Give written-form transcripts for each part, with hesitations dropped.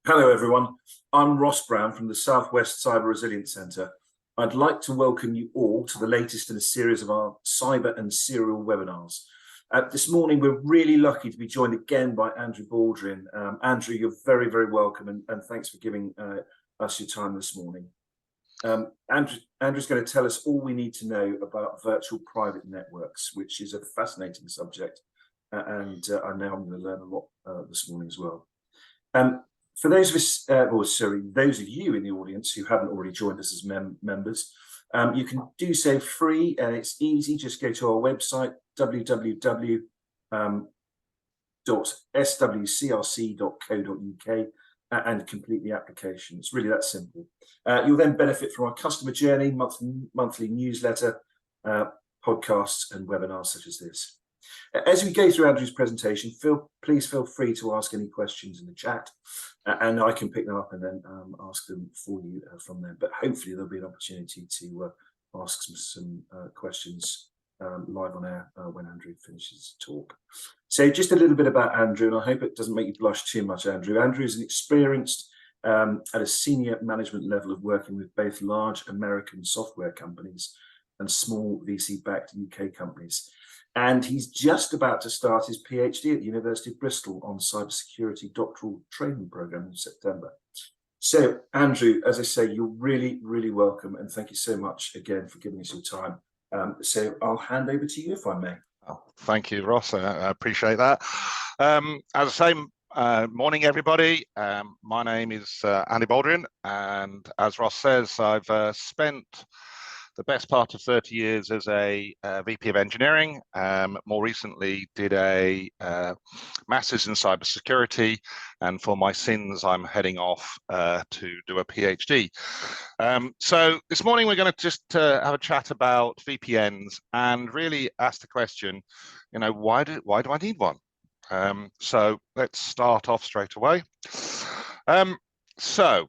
Hello everyone, I'm Ross Brown from the Southwest Cyber Resilience Centre. I'd like to welcome you all to the latest in a series of our cyber and serial webinars. This morning we're really lucky to be joined again by Andrew Baldrian. Andrew, you're very, very welcome and thanks for giving us your time this morning. Andrew's going to tell us all we need to know about virtual private networks, which is a fascinating subject, and I know I'm going to learn a lot this morning as well. For those of us, those of you in the audience who haven't already joined us as members, you can do so free and it's easy. Just go to our website, www.swcrc.co.uk, and complete the application. It's really that simple. You'll then benefit from our customer journey, monthly newsletter, podcasts and webinars such as this. As we go through Andrew's presentation, please feel free to ask any questions in the chat, and I can pick them up and then ask them for you from there. But hopefully there'll be an opportunity to ask some questions live on air when Andrew finishes his talk. So just a little bit about Andrew, and I hope it doesn't make you blush too much, Andrew. Andrew is an experienced at a senior management level of working with both large American software companies and small VC-backed UK companies. And he's just about to start his PhD at the University of Bristol on cybersecurity doctoral training program in September. So, Andrew, as I say, you're really, really welcome. And thank you so much again for giving us your time. So I'll hand over to you if I may. Oh, thank you, Ross. I appreciate that. As I say, morning, everybody. My name is Andy Baldrian. And as Ross says, I've spent the best part of 30 years as a VP of engineering. More recently did a master's in cybersecurity, and for my sins I'm heading off to do a PhD. So this morning we're going to just have a chat about VPNs and really ask the question, you know, why do I need one? So let's start off straight away. So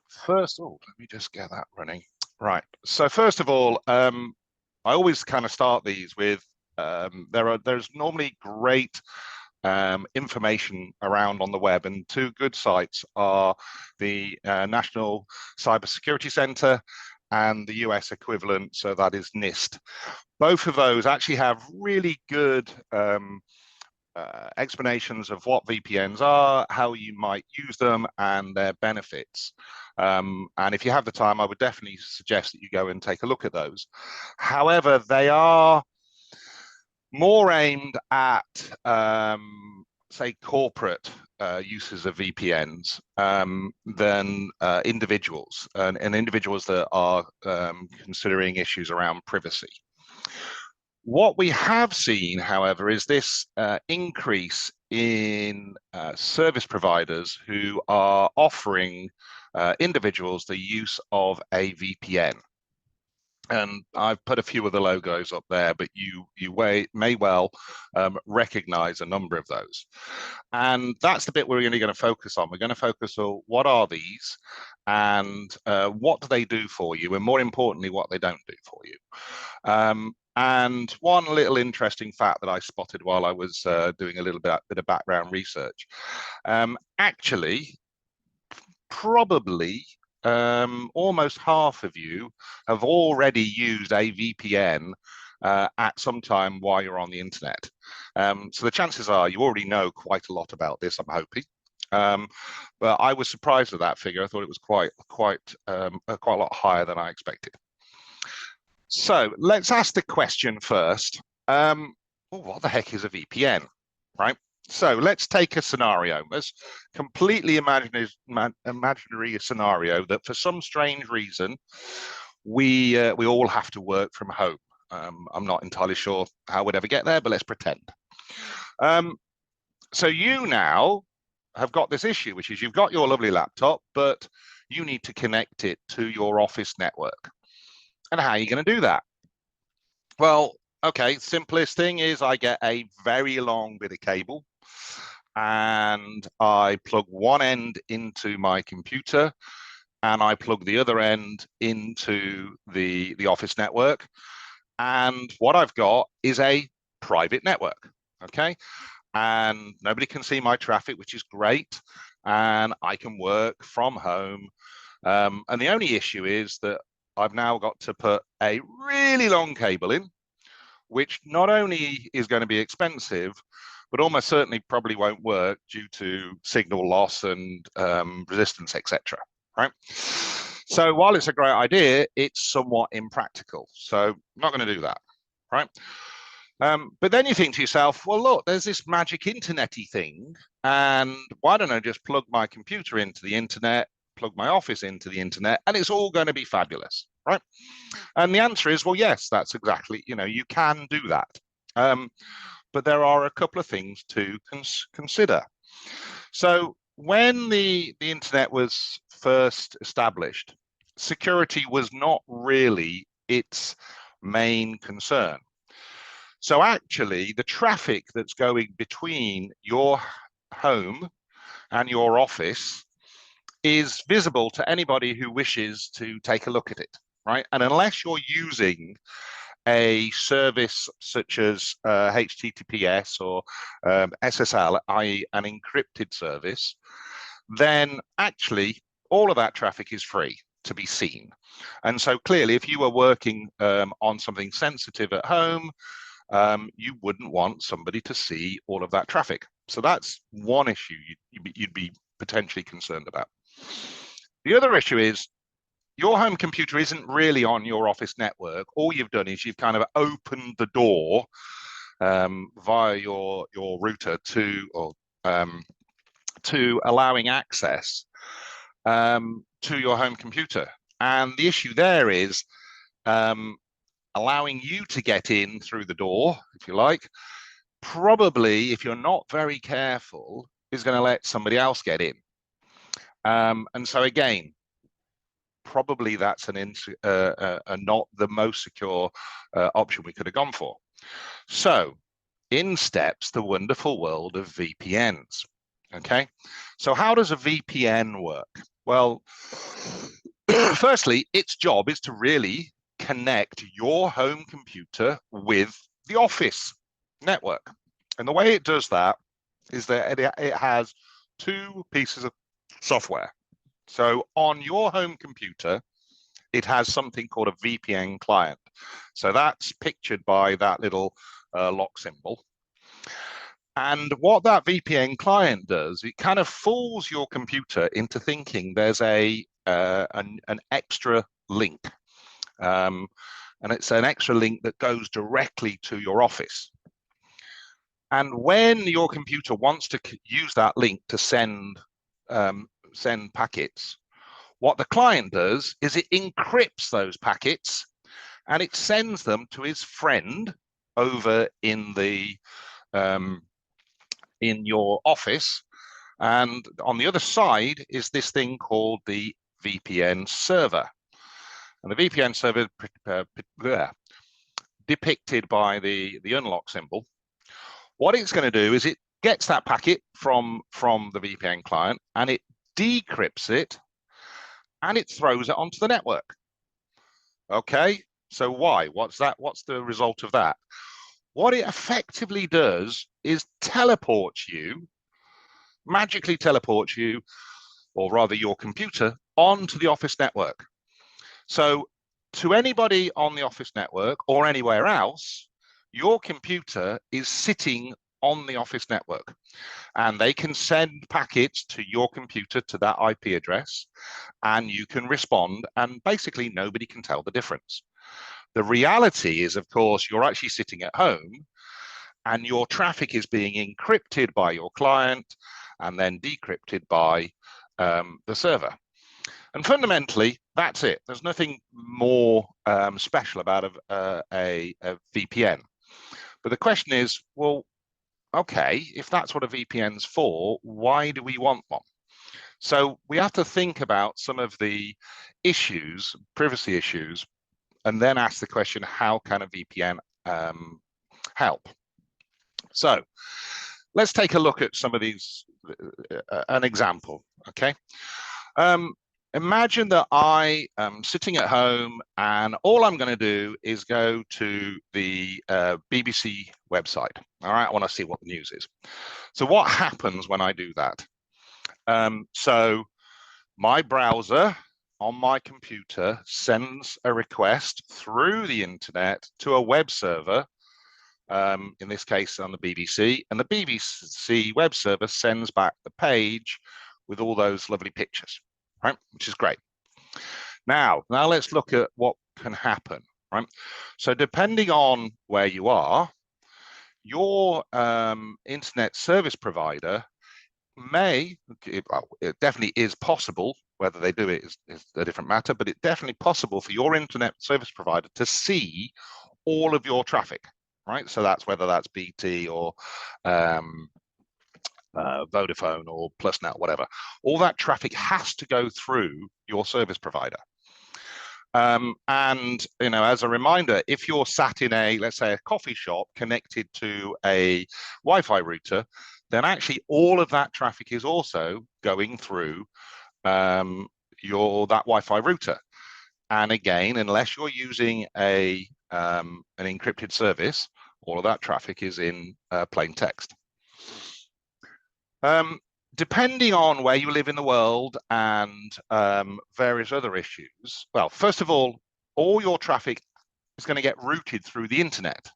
first, let me just get that running. Right. So first of all, I always kind of start these with there's normally great information around on the web, and two good sites are the National Cybersecurity Center and the US equivalent, so that is NIST. Both of those actually have really good explanations of what VPNs are, how you might use them, and their benefits. And if you have the time, I would definitely suggest that you go and take a look at those. However, they are more aimed at, say, corporate uses of VPNs than individuals, and individuals that are considering issues around privacy. What we have seen, however, is this increase in service providers who are offering individuals the use of a VPN. And I've put a few of the logos up there, but you may well recognize a number of those. And that's the bit we're really going to focus on. We're going to focus on what are these and what do they do for you, and more importantly, what they don't do for you. And one little interesting fact that I spotted while I was doing a little bit of background research, actually, probably almost half of you have already used a VPN at some time while you're on the internet. So the chances are you already know quite a lot about this, I'm hoping. But I was surprised at that figure. I thought it was quite a lot higher than I expected. So let's ask the question first. What the heck is a VPN, right? So let's take a scenario, a completely imaginary scenario that for some strange reason, we all have to work from home. I'm not entirely sure how we'd ever get there, but let's pretend. So you now have got this issue, which is you've got your lovely laptop, but you need to connect it to your office network. And how are you going to do that? Well, okay, simplest thing is I get a very long bit of cable and I plug one end into my computer and I plug the other end into the office network. And what I've got is a private network, okay? And nobody can see my traffic, which is great. and I can work from home. And the only issue is that I've now got to put a really long cable in, which not only is going to be expensive, but almost certainly probably won't work due to signal loss and resistance, etc. Right? So while it's a great idea, it's somewhat impractical. So I'm not going to do that, right? But then you think to yourself, well, look, there's this magic internet-y thing, and why don't I just plug my computer into the internet, plug my office into the internet, and it's all going to be fabulous, right? And the answer is, well, yes, that's exactly, you can do that. But there are a couple of things to consider. So when the internet was first established, security was not really its main concern. So actually, the traffic that's going between your home and your office is visible to anybody who wishes to take a look at it, right? And unless you're using a service such as HTTPS or SSL, i.e. an encrypted service, then actually all of that traffic is free to be seen. And so clearly, if you were working on something sensitive at home, you wouldn't want somebody to see all of that traffic. So that's one issue you'd be potentially concerned about. The other issue is your home computer isn't really on your office network. All you've done is you've kind of opened the door via your router to allowing access to your home computer. And the issue there is allowing you to get in through the door, if you like, probably, if you're not very careful, is going to let somebody else get in. And so again, probably that's not the most secure option we could have gone for. So in steps the wonderful world of VPNs. Okay, so how does a VPN work? Well, firstly, its job is to really connect your home computer with the office network. And the way it does that is that it has two pieces of software. So on your home computer, it has something called a VPN client. So that's pictured by that little lock symbol. And what that VPN client does, it kind of fools your computer into thinking there's an extra link. And it's an extra link that goes directly to your office. And when your computer wants to use that link to send packets, what the client does is it encrypts those packets and it sends them to his friend over in your office. And on the other side is this thing called the VPN server. And the VPN server depicted by the unlock symbol. What it's going to do is it gets that packet from the VPN client and it decrypts it and it throws it onto the network. Okay, so why? What's the result of that? What it effectively does is magically teleports you, or rather your computer, onto the office network. So to anybody on the office network or anywhere else, your computer is sitting on the office network and they can send packets to your computer to that IP address and you can respond and basically nobody can tell the difference. The reality is, of course, you're actually sitting at home and your traffic is being encrypted by your client and then decrypted by the server. And fundamentally, that's it. There's nothing more special about a VPN. But the question is, well, okay, if that's what a VPN's for, why do we want one? So we have to think about some of the issues, privacy issues, and then ask the question, how can a VPN help? So let's take a look at some of these, an example, okay? Imagine that I am sitting at home and all I'm going to do is go to the BBC website. All right, I want to see what the news is. So what happens when I do that? So my browser on my computer sends a request through the internet to a web server, in this case on the BBC, and the BBC web server sends back the page with all those lovely pictures, right? Which is great. Now let's look at what can happen, right? So depending on where you are, your internet service provider it definitely is possible. Whether they do it is a different matter, but it's definitely possible for your internet service provider to see all of your traffic, right? So that's whether that's BT or Vodafone or PlusNet, whatever. All that traffic has to go through your service provider. And as a reminder, if you're sat in let's say a coffee shop connected to a Wi-Fi router, then actually all of that traffic is also going through that Wi-Fi router. And again, unless you're using an encrypted service, all of that traffic is in plain text. Depending on where you live in the world and various other issues, well, first of all your traffic is going to get routed through the internet.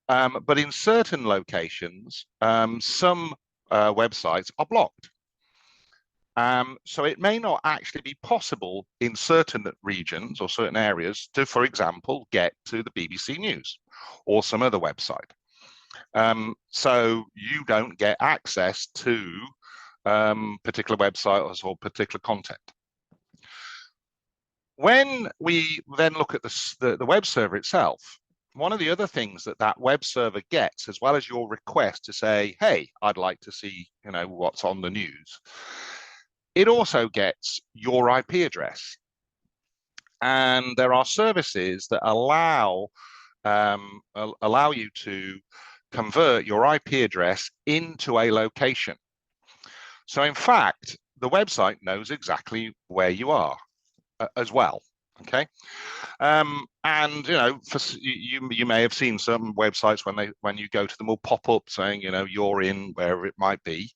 But in certain locations, some websites are blocked. So it may not actually be possible in certain regions or certain areas to, for example, get to the BBC News or some other website. So you don't get access to particular websites or particular content. When we then look at the web server itself, one of the other things that web server gets, as well as your request to say, hey, I'd like to see what's on the news, it also gets your IP address. And there are services that allow you to convert your IP address into a location. So in fact, the website knows exactly where you are as well. Okay, and you may have seen some websites when you go to them will pop up saying you're in wherever it might be,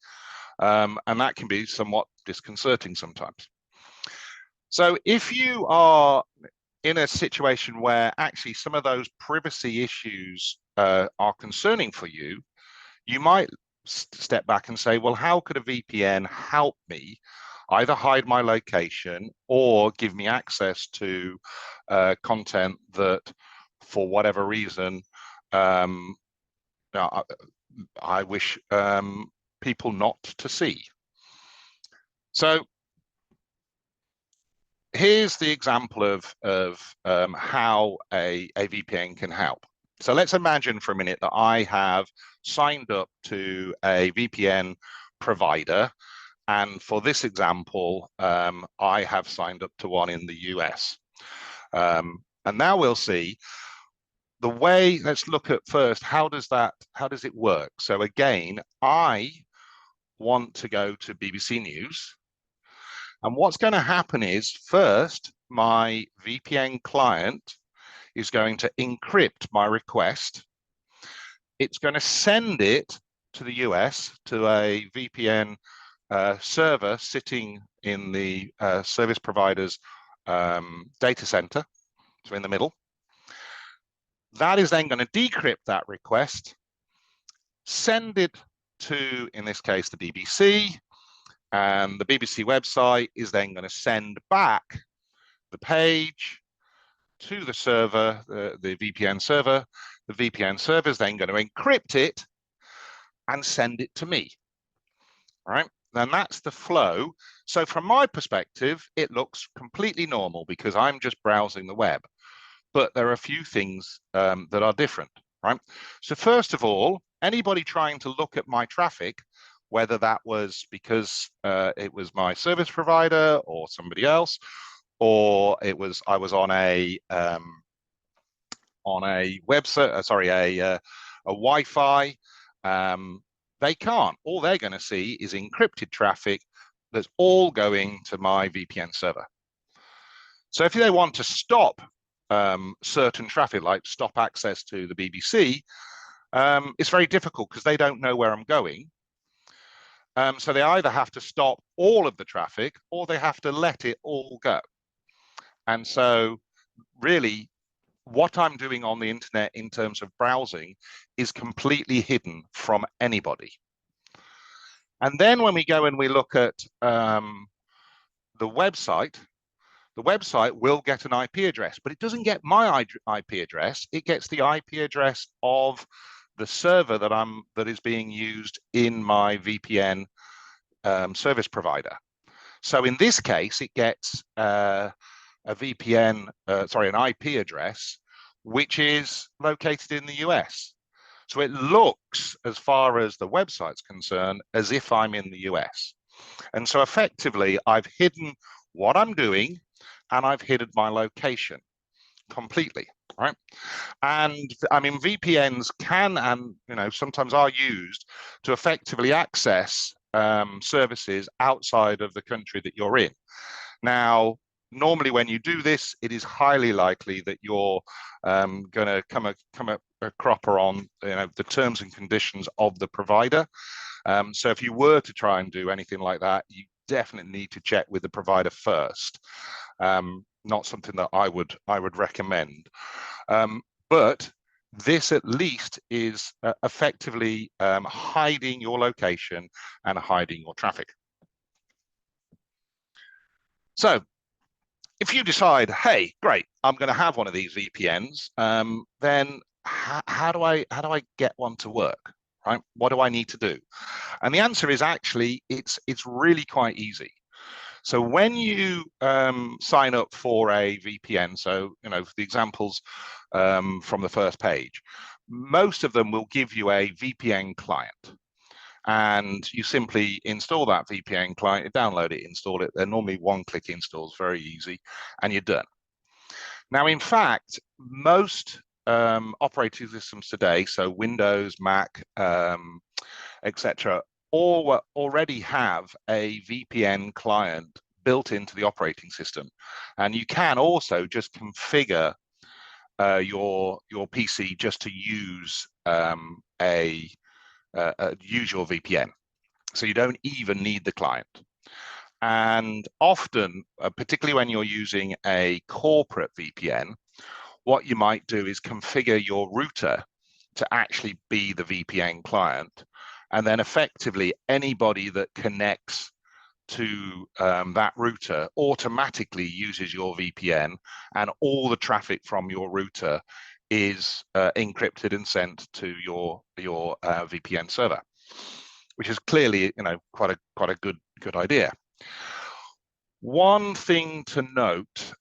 and that can be somewhat disconcerting sometimes. So if you are in a situation where actually some of those privacy issues are concerning for you, you might step back and say, well, how could a VPN help me either hide my location or give me access to content that, for whatever reason, I wish people not to see. So here's the example of how a VPN can help. So let's imagine for a minute that I have signed up to a VPN provider. And for this example, I have signed up to one in the US. And now we'll see the way. Let's look at first, how does it work? So again, I want to go to BBC News. And what's going to happen is, first, my VPN client is going to encrypt my request. It's going to send it to the US to a VPN server sitting in the service provider's data center, so in the middle. That is then going to decrypt that request, send it to, in this case, the BBC, and the BBC website is then going to send back the page to the server, the VPN server. The VPN server is then going to encrypt it and send it to me. All right. Then that's the flow. So from my perspective, it looks completely normal because I'm just browsing the web. But there are a few things that are different, right? So first of all, anybody trying to look at my traffic, whether that was because it was my service provider or somebody else, or I was on a website, a Wi-Fi. They can't. All they're going to see is encrypted traffic that's all going to my VPN server. So if they want to stop certain traffic, like stop access to the BBC, it's very difficult because they don't know where I'm going. So they either have to stop all of the traffic or they have to let it all go. And so really what I'm doing on the internet in terms of browsing is completely hidden from anybody. And then when we go and we look at the website will get an IP address, but it doesn't get my IP address. It gets the IP address of the server that is being used in my VPN service provider. So in this case, it gets an IP address, which is located in the US. So it looks, as far as the website's concerned, as if I'm in the US. And so effectively, I've hidden what I'm doing and I've hidden my location completely, right? And I mean, VPNs can and sometimes are used to effectively access services outside of the country that you're in. Now, normally when you do this, it is highly likely that you're going to come a cropper on the terms and conditions of the provider. So if you were to try and do anything like that, you definitely need to check with the provider first. Not something that I would recommend. But this at least is effectively hiding your location and hiding your traffic. So if you decide, hey, great, I'm going to have one of these VPNs, then how do I get one to work, right? What do I need to do? And the answer is actually it's really quite easy. So when you sign up for a VPN, so the examples from the first page, most of them will give you a VPN client. And you simply install that VPN client, download it, install it. They're normally one-click installs, very easy, and you're done. Now, in fact, most operating systems today, so Windows, Mac, etc., all already have a VPN client built into the operating system. And you can also just configure your PC just to use use your VPN. So you don't even need the client. And often, particularly when you're using a corporate VPN, what you might do is configure your router to actually be the VPN client. And then effectively anybody that connects to that router automatically uses your VPN, and all the traffic from your router is encrypted and sent to your VPN server, which is clearly quite a good idea. One thing to note,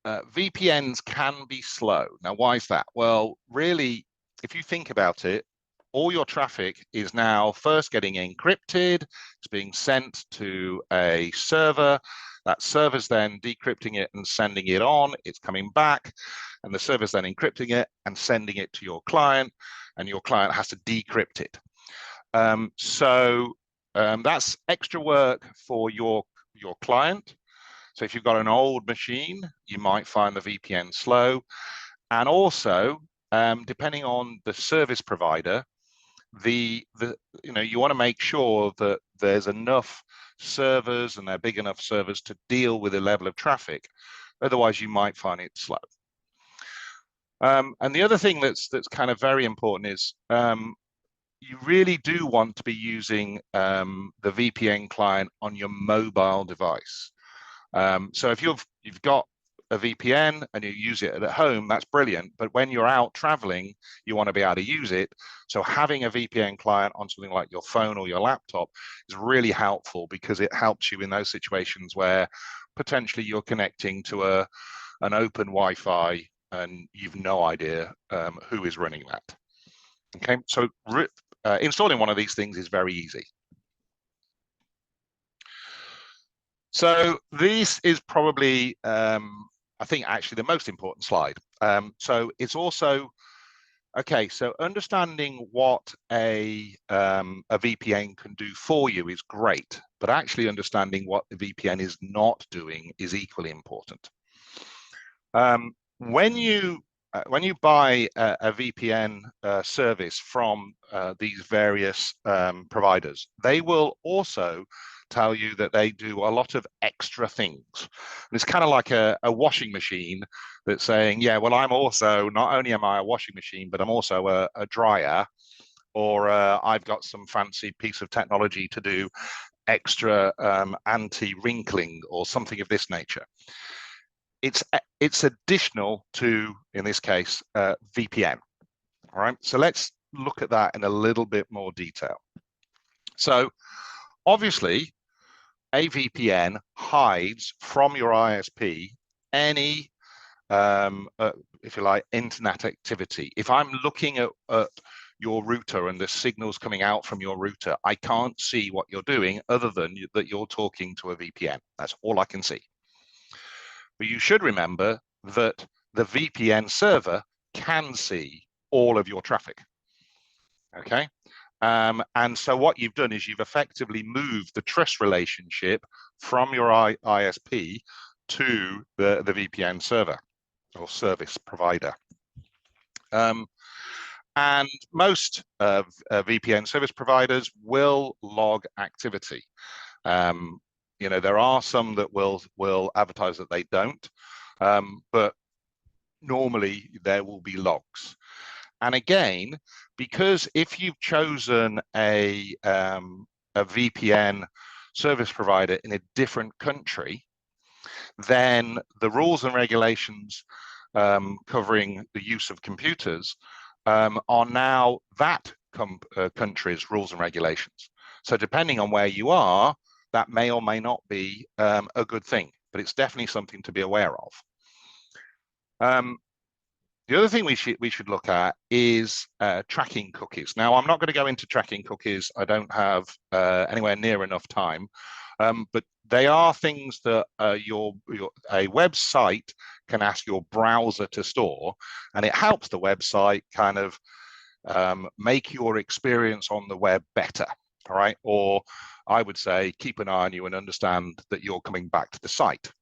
VPNs can be slow. Now, why is that? Well, really, if you think about it, all your traffic is now first getting encrypted, it's being sent to a server, that server's then decrypting it and sending it on, it's coming back, and the server's then encrypting it and sending it to your client, and your client has to decrypt it. That's extra work for your client. So if you've got an old machine, you might find the VPN slow. And also, depending on the service provider, you want to make sure that there's enough servers and they're big enough servers to deal with the level of traffic. Otherwise, you might find it slow. And the other thing that's kind of very important is you really do want to be using the VPN client on your mobile device. So if you've got a VPN and you use it at home, that's brilliant. But when you're out traveling, you want to be able to use it. So having a VPN client on something like your phone or your laptop is really helpful, because it helps you in those situations where potentially you're connecting to an open Wi-Fi and you've no idea who is running that. Okay, so installing one of these things is very easy. So this is probably, I think, actually the most important slide. So it's also, okay, so understanding what a VPN can do for you is great, but actually understanding what the VPN is not doing is equally important. When you when you buy a VPN service from these various providers, they will also tell you that they do a lot of extra things. And it's kind of like a washing machine that's saying, yeah, well, I'm also, not only am I a washing machine, but I'm also a dryer, or I've got some fancy piece of technology to do extra anti-wrinkling or something of this nature. It's additional to, in this case, VPN. All right, so let's look at that in a little bit more detail. So obviously, a VPN hides from your ISP any, if you like, internet activity. If I'm looking at your router and the signals coming out from your router, I can't see what you're doing other than that you're talking to a VPN. That's all I can see. But you should remember that the VPN server can see all of your traffic. Okay. And so what you've done is you've effectively moved the trust relationship from your ISP to the VPN server or service provider. And most VPN service providers will log activity. You know, there are some that will advertise that they don't, but normally there will be logs. And again, because if you've chosen a VPN service provider in a different country, then the rules and regulations covering the use of computers are now that country's rules and regulations. So depending on where you are, that may or may not be a good thing, but it's definitely something to be aware of. The other thing we should look at is tracking cookies. Now, I'm not going to go into tracking cookies. I don't have anywhere near enough time, but they are things that a website can ask your browser to store, and it helps the website kind of make your experience on the web better. All right, or I would say keep an eye on you and understand that you're coming back to the site.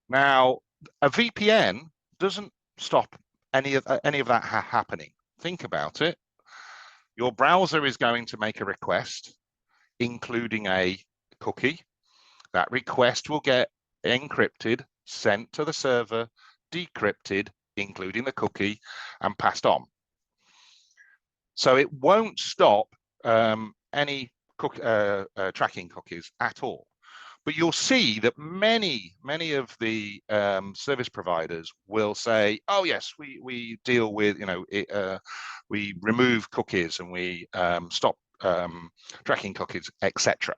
Now, a VPN doesn't stop any of that happening. Think about it. Your browser is going to make a request, including a cookie. That request will get encrypted, sent to the server, decrypted, including the cookie, and passed on. So it won't stop any tracking cookies at all. But you'll see that many of the service providers will say, "Oh yes, we deal with, you know, we remove cookies and we stop tracking cookies, etc."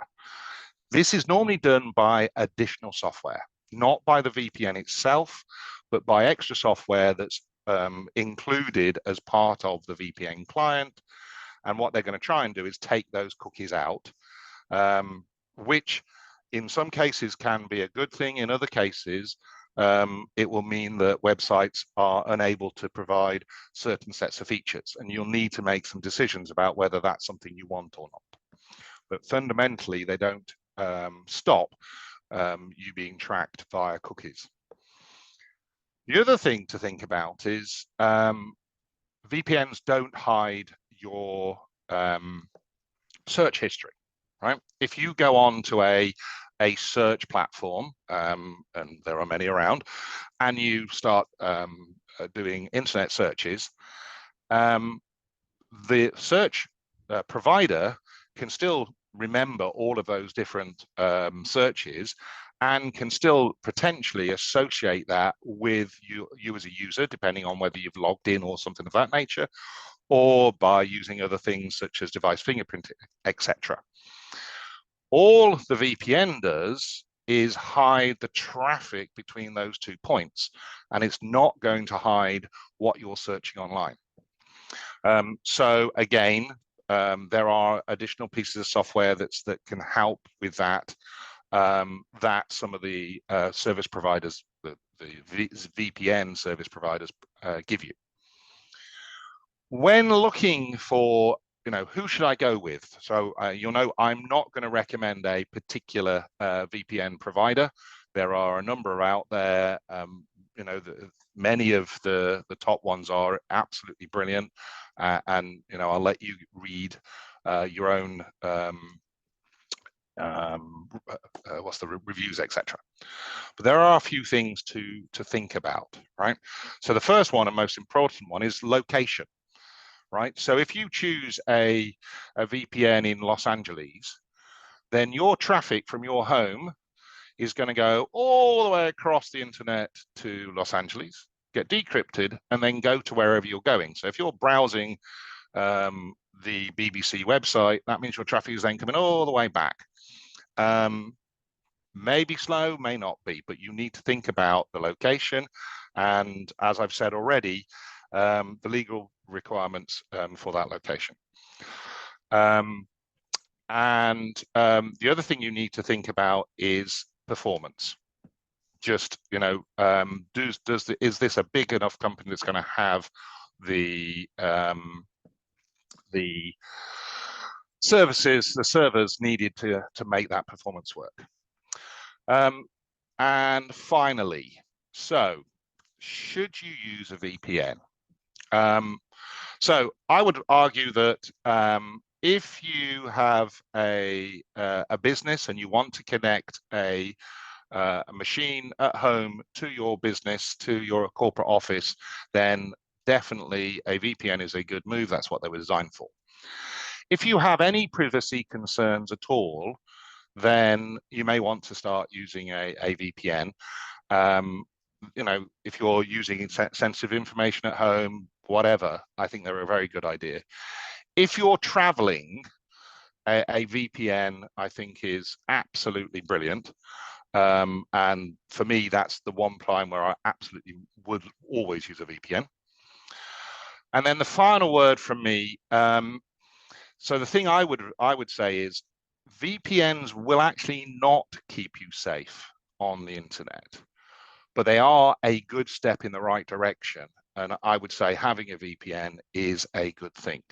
This is normally done by additional software, not by the VPN itself, but by extra software that's included as part of the VPN client. And what they're going to try and do is take those cookies out, which in some cases can be a good thing. In other cases, it will mean that websites are unable to provide certain sets of features, and you'll need to make some decisions about whether that's something you want or not. But fundamentally, they don't stop you being tracked via cookies. The other thing to think about is VPNs don't hide your search history, right? If you go on to a search platform, and there are many around, and you start doing internet searches, the search provider can still remember all of those different searches and can still potentially associate that with you as a user, depending on whether you've logged in or something of that nature, or by using other things such as device fingerprinting, etc. All the VPN does is hide the traffic between those 2 points, and it's not going to hide what you're searching online. So again, there are additional pieces of software that can help with that, that some of the service providers, the VPN service providers give you. When looking for, you know, who should I go with? So you'll know I'm not going to recommend a particular VPN provider. There are a number out there. many of the top ones are absolutely brilliant, and I'll let you read your own what's the reviews, etc. But there are a few things to think about, right? So the first one and most important one is location, right? So if you choose a VPN in Los Angeles, then your traffic from your home is going to go all the way across the internet to Los Angeles, get decrypted, and then go to wherever you're going. So if you're browsing the BBC website, that means your traffic is then coming all the way back. May be slow, may not be, but you need to think about the location. And as I've said already, the legal requirements for that location. And the other thing you need to think about is performance. Just, is this a big enough company that's going to have the services, the servers needed to make that performance work? And finally, so should you use a VPN? So I would argue that if you have a business and you want to connect a machine at home to your business, to your corporate office, then definitely a VPN is a good move. That's what they were designed for. If you have any privacy concerns at all, then you may want to start using a VPN. If you're using sensitive information at home, whatever, I think they're a very good idea. If you're traveling, a VPN, I think, is absolutely brilliant. And for me, that's the one time where I absolutely would always use a VPN. And then the final word from me, so the thing I would say is VPNs will actually not keep you safe on the internet, but they are a good step in the right direction. And I would say having a VPN is a good thing.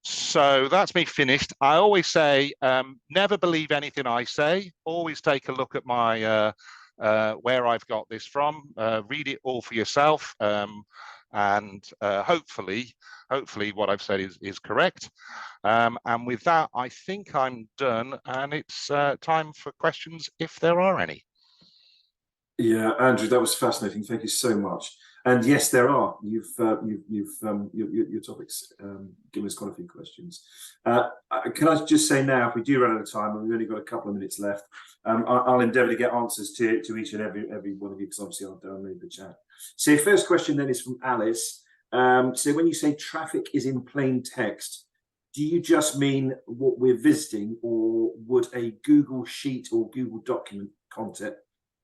So that's me finished. I always say, never believe anything I say. Always take a look at my where I've got this from. Read it all for yourself, and hopefully what I've said is correct. And with that, I think I'm done, and it's time for questions if there are any. Yeah, Andrew, that was fascinating. Thank you so much. And yes, there are. Your topics given us quite a few questions. Can I just say now, if we do run out of time, and we've only got a couple of minutes left, I'll endeavour to get answers to each and every one of you, because obviously I'll download the chat. So first question then is from Alice. So when you say traffic is in plain text, do you just mean what we're visiting, or would a Google Sheet or Google document content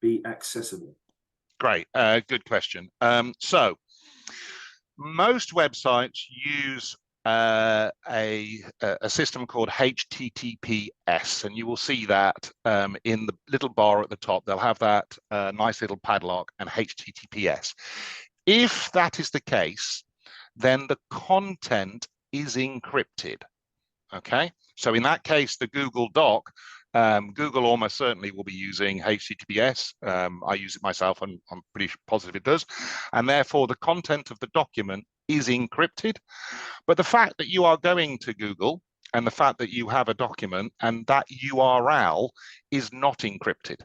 be accessible? Great, good question. So most websites use a system called HTTPS, and you will see that in the little bar at the top. They'll have that nice little padlock and HTTPS. If that is the case, then the content is encrypted. Okay, so in that case, the Google Doc, Google almost certainly will be using HTTPS. I use it myself, and I'm pretty positive it does. And therefore, the content of the document is encrypted. But the fact that you are going to Google, and the fact that you have a document and that URL is not encrypted.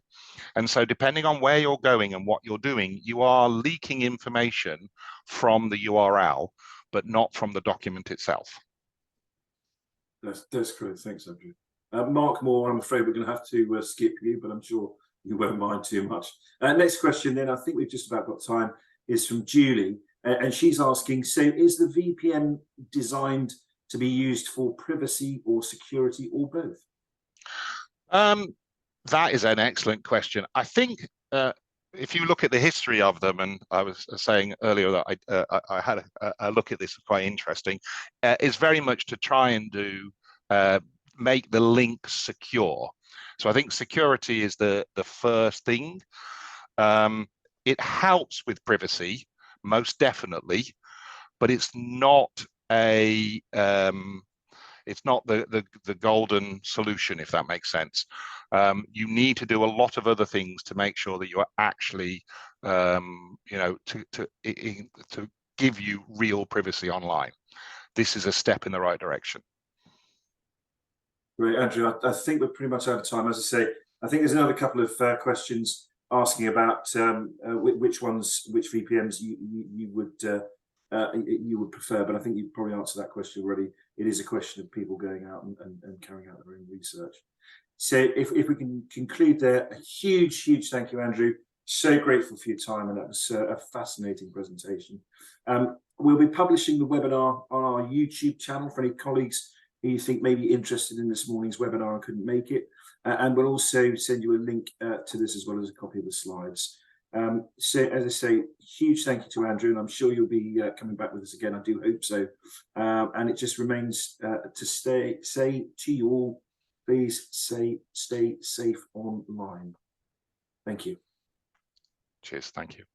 And so depending on where you're going and what you're doing, you are leaking information from the URL, but not from the document itself. That's great. Thanks, Andrew. Mark Moore, I'm afraid we're going to have to skip you, but I'm sure you won't mind too much. Next question then, I think we've just about got time, is from Julie. And she's asking, so is the VPN designed to be used for privacy or security, or both? That is an excellent question. I think if you look at the history of them, and I was saying earlier that I had a look at this, quite interesting, is very much to try and do make the link secure. So I think security is the first thing. It helps with privacy, most definitely, but it's not a it's not the golden solution, if that makes sense. You need to do a lot of other things to make sure that you are actually you know, to give you real privacy online. This is a step in the right direction. Great, Andrew. I think we're pretty much out of time. As I say, I think there's another couple of questions asking about which VPNs you would prefer, but I think you probably answered that question already. It is a question of people going out and carrying out their own research. So if we can conclude there, a huge thank you, Andrew. So grateful for your time, and that was a fascinating presentation. We'll be publishing the webinar on our YouTube channel for any colleagues who you think may be interested in this morning's webinar and couldn't make it. And we'll also send you a link to this as well as a copy of the slides. So as I say, huge thank you to Andrew, and I'm sure you'll be coming back with us again. I do hope so. And it just remains to say to you all, please stay safe online. Thank you. Cheers. Thank you.